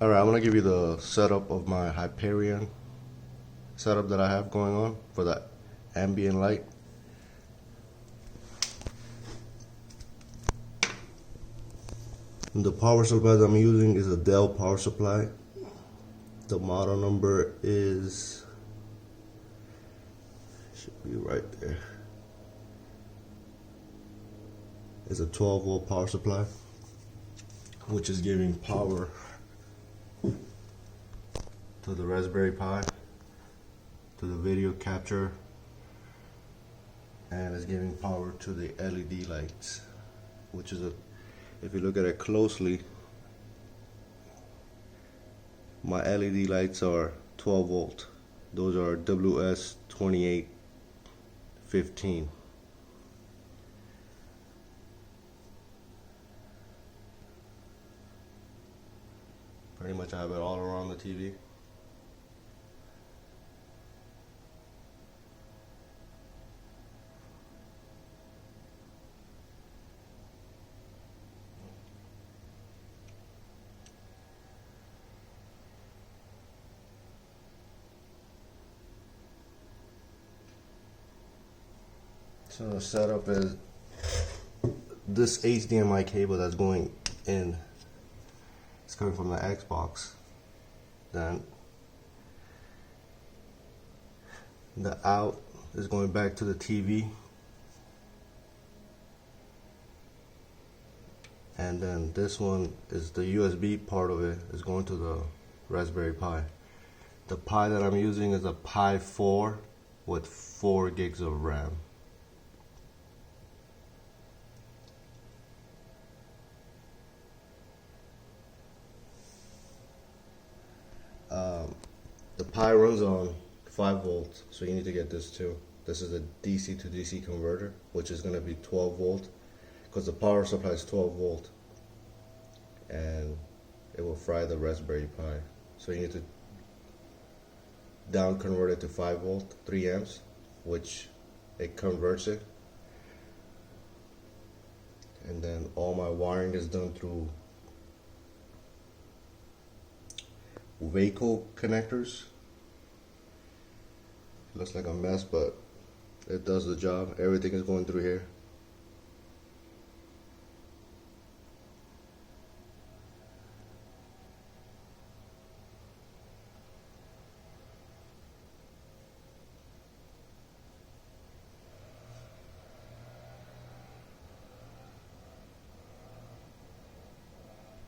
Alright, I'm gonna give you the setup of my Hyperion setup that I have going on for the ambient light. And the power supply that I'm using is a Dell power supply. The model number is, should be right there. It's a 12 volt power supply, which is giving power to the Raspberry Pi, to the video capture, and it's giving power to the LED lights, which is if you look at it closely, my LED lights are 12 volt. Those are WS2815. Pretty much I have it all around the TV. So the setup is this HDMI cable that's going in. It's coming from the Xbox. Then the out is going back to the TV. And then this one is the USB part of it is going to the Raspberry Pi. The Pi that I'm using is a Pi 4 with 4 gigs of RAM. The Pi runs on 5 volts, so you need to get this too. This is a DC to DC converter, which is going to be 12 volt, because the power supply is 12 volt, and it will fry the Raspberry Pi. So you need to down convert it to 5 volt, 3 amps, which it converts it. And then all my wiring is done through Waco connectors. Looks like a mess, but it does the job. Everything is going through here.